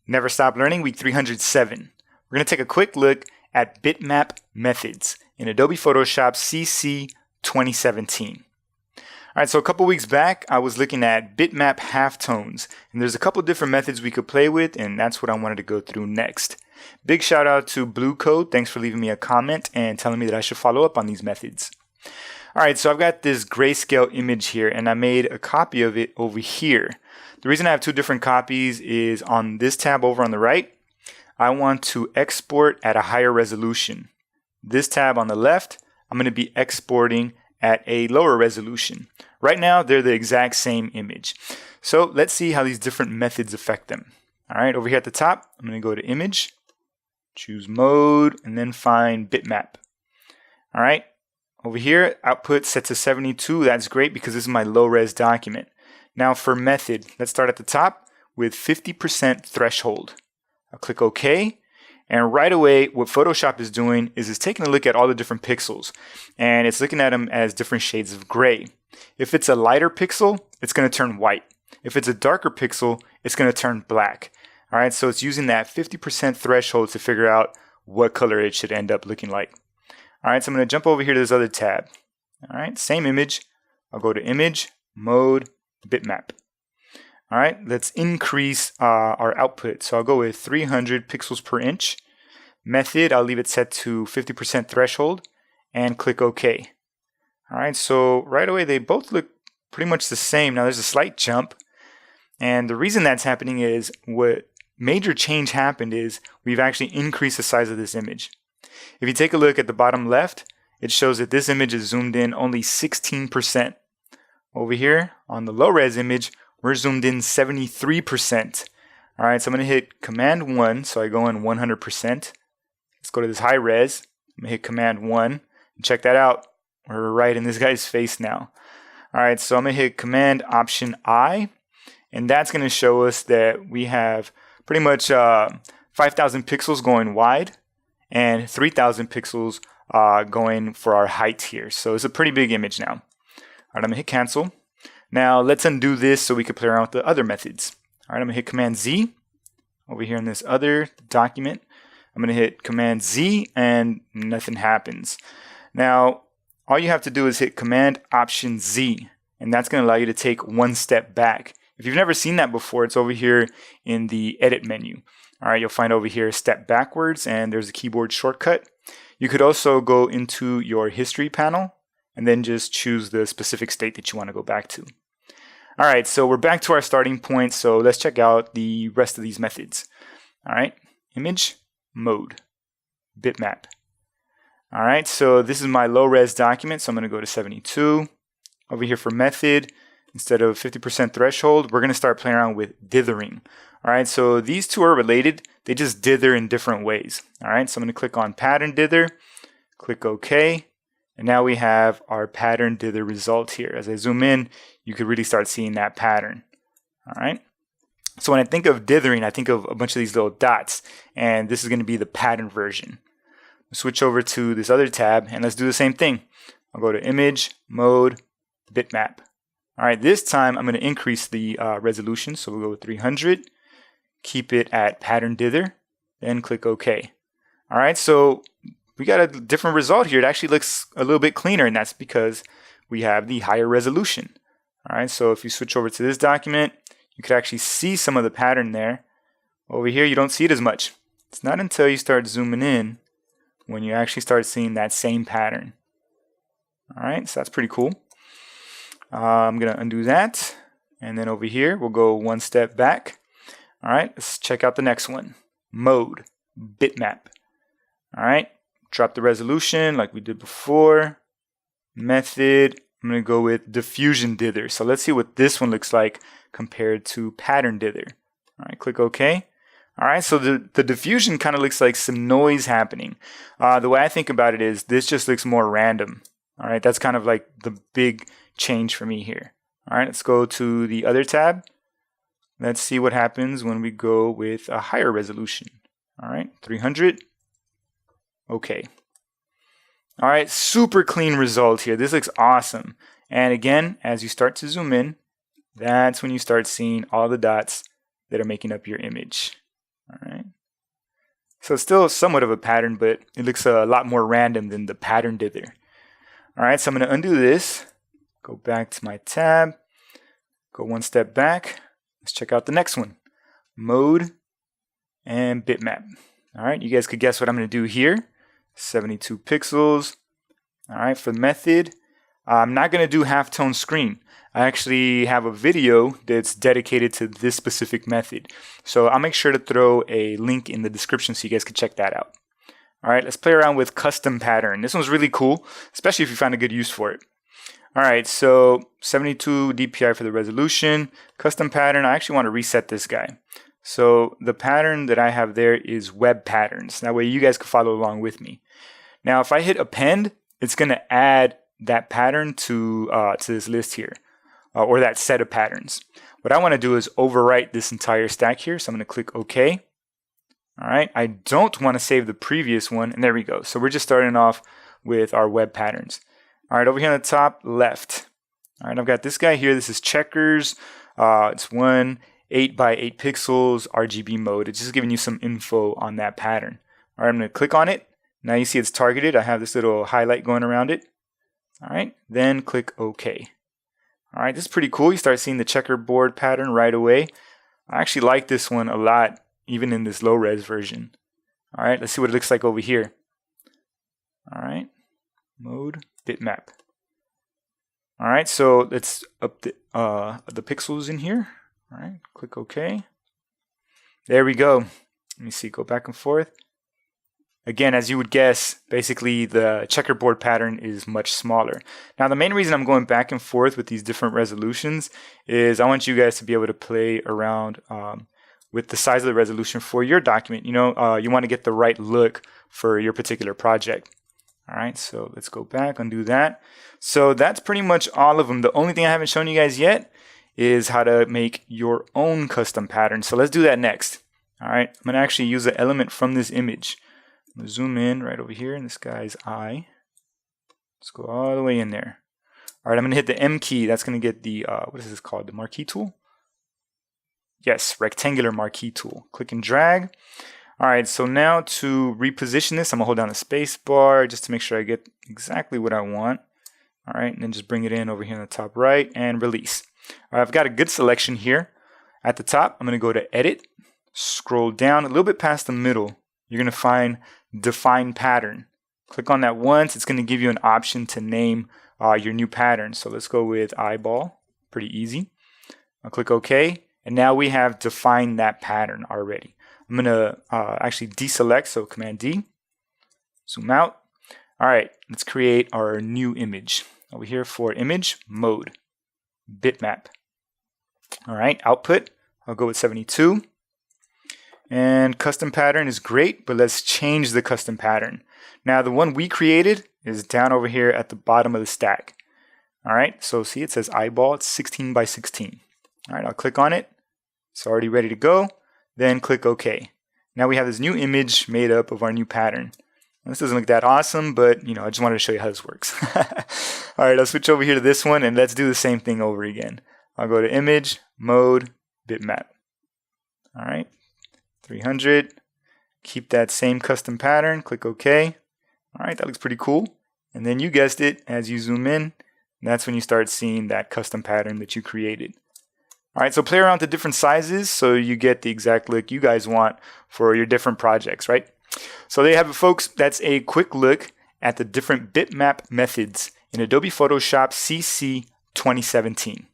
Never Stop Learning, week 307. We're going to take a quick look at Bitmap Methods in Adobe Photoshop CC 2017. All right, so a couple weeks back, I was looking at bitmap halftones, and there's a couple different methods we could play with, and that's what I wanted to go through next. Big shout out to Blue Code. Thanks for leaving me a comment and telling me that I should follow up on these methods. All right, so I've got this grayscale image here, and I made a copy of it over here. The reason I have two different copies is on this tab over on the right, I want to export at a higher resolution. This tab on the left, I'm going to be exporting at a lower resolution. Right now, they're the exact same image. So let's see how these different methods affect them. All right, over here at the top, I'm going to go to Image, choose Mode, and then find Bitmap. All right, over here, output set to 72. That's great because this is my low-res document. Now for method, let's start at the top with 50% threshold. I'll click OK. And right away, what Photoshop is doing is it's taking a look at all the different pixels. And it's looking at them as different shades of gray. If it's a lighter pixel, it's going to turn white. If it's a darker pixel, it's going to turn black. All right, so it's using that 50% threshold to figure out what color it should end up looking like. All right, so I'm going to jump over here to this other tab. All right, same image. I'll go to Image, Mode, Bitmap. All right, let's increase our output. So I'll go with 300 pixels per inch. Method, I'll leave it set to 50% threshold and click OK. All right, so right away they both look pretty much the same. Now there's a slight jump. And the reason that's happening is what major change happened is we've actually increased the size of this image. If you take a look at the bottom left, it shows that this image is zoomed in only 16%. Over here on the low res image, we're zoomed in 73%. All right, so I'm going to hit Command 1, so I go in 100%. Let's go to this high res. I'm going to hit Command 1, and check that out. We're right in this guy's face now. All right, so I'm going to hit Command Option I, and that's going to show us that we have pretty much 5,000 pixels going wide and 3,000 pixels going for our height here. So it's a pretty big image now. All right, I'm going to hit Cancel. Now let's undo this so we can play around with the other methods. All right, I'm going to hit Command Z over here in this other document. I'm going to hit Command Z and nothing happens. Now, all you have to do is hit Command Option Z, and that's going to allow you to take one step back. If you've never seen that before, it's over here in the Edit menu. All right, you'll find over here Step Backwards, and there's a keyboard shortcut. You could also go into your History panel and then just choose the specific state that you want to go back to. All right, so we're back to our starting point, so let's check out the rest of these methods. All right, Image, Mode, Bitmap. All right, so this is my low-res document, so I'm going to go to 72. Over here for method, instead of 50% threshold, we're going to start playing around with dithering. All right, so these two are related. They just dither in different ways. All right, so I'm going to click on Pattern Dither, click OK. And now we have our pattern dither result here. As I zoom in, you could really start seeing that pattern. All right. So when I think of dithering, I think of a bunch of these little dots, and this is going to be the pattern version. Switch over to this other tab, and let's do the same thing. I'll go to Image, Mode, Bitmap. All right, this time I'm going to increase the resolution, so we'll go with 300. Keep it at pattern dither, then click OK. All right, so we got a different result here. It actually looks a little bit cleaner, and that's because we have the higher resolution. All right, so if you switch over to this document, you could actually see some of the pattern there. Over here, you don't see it as much. It's not until you start zooming in when you actually start seeing that same pattern. All right, so that's pretty cool. I'm going to undo that. And then over here, we'll go one step back. All right, let's check out the next one. Mode, Bitmap. All right. Drop the resolution like we did before. Method, I'm going to go with Diffusion dither. So let's see what this one looks like compared to pattern dither. All right, click OK. All right, so the diffusion kind of looks like some noise happening. The way I think about it is this just looks more random. All right, that's kind of like the big change for me here. All right, let's go to the other tab. Let's see what happens when we go with a higher resolution. All right, 300. Okay. All right, super clean result here. This looks awesome. And again, as you start to zoom in, that's when you start seeing all the dots that are making up your image. So it's still somewhat of a pattern, but it looks a lot more random than the pattern dither. All right, so I'm going to undo this, go back to my tab, go one step back. Let's check out the next one, mode and bitmap. All right, you guys could guess what I'm going to do here. 72 pixels. All right, for the method, I'm not going to do halftone screen. I actually have a video that's dedicated to this specific method. So I'll make sure to throw a link in the description so you guys can check that out. All right, let's play around with custom pattern. This one's really cool, especially if you find a good use for it. All right, so 72 DPI for the resolution. Custom pattern, I actually want to reset this guy. So the pattern that I have there is web patterns. That way you guys can follow along with me. Now, if I hit append, it's going to add that pattern to this list here. Or that set of patterns. What I want to do is overwrite this entire stack here. So I'm going to click OK. All right. I don't want to save the previous one. And there we go. So we're just starting off with our web patterns. All right. Over here on the top left. All right. I've got this guy here. This is checkers. It's 8 by 8 pixels RGB mode. It's just giving you some info on that pattern. All right. I'm going to click on it. Now you see it's targeted. I have this little highlight going around it. All right. Then click OK. All right, this is pretty cool. You start seeing the checkerboard pattern right away. I actually like this one a lot, even in this low-res version. All right, let's see what it looks like over here. All right, mode, bitmap. All right, so let's up the pixels in here. All right, click OK. There we go. Let me see, go back and forth. Again, as you would guess, basically the checkerboard pattern is much smaller. Now, the main reason I'm going back and forth with these different resolutions is I want you guys to be able to play around with the size of the resolution for your document. You know, you want to get the right look for your particular project. All right, so let's go back, undo that. So that's pretty much all of them. The only thing I haven't shown you guys yet is how to make your own custom pattern. So let's do that next. All right, I'm going to actually use an element from this image. I'm going to zoom in right over here in this guy's eye. Let's go all the way in there. All right, I'm going to hit the M key. That's going to get the, what is this called? The marquee tool? Yes, rectangular marquee tool. Click and drag. All right, so now to reposition this, I'm going to hold down the space bar just to make sure I get exactly what I want. All right, and then just bring it in over here on the top right and release. All right, I've got a good selection here. At the top, I'm going to go to Edit, scroll down a little bit past the middle. You're going to find Define Pattern. Click on that once. It's going to give you an option to name your new pattern. So let's go with eyeball. Pretty easy. I'll click OK. And now we have defined that pattern already. I'm going to actually deselect. So Command D. Zoom out. All right. Let's create our new image. Over here for image, mode, bitmap. All right. Output. I'll go with 72. And custom pattern is great, but let's change the custom pattern. Now the one we created is down over here at the bottom of the stack. All right, so see it says eyeball, it's 16 by 16. All right, I'll click on it. It's already ready to go. Then click OK. Now we have this new image made up of our new pattern. This doesn't look that awesome, but I just wanted to show you how this works. All right, I'll switch over here to this one and let's do the same thing over again. I'll go to image, mode, bitmap. All right. 300, keep that same custom pattern, click OK. All right, that looks pretty cool. And then you guessed it, as you zoom in, that's when you start seeing that custom pattern that you created. All right, so play around to different sizes so you get the exact look you guys want for your different projects, right? So there you have it, folks. That's a quick look at the different bitmap methods in Adobe Photoshop CC 2017.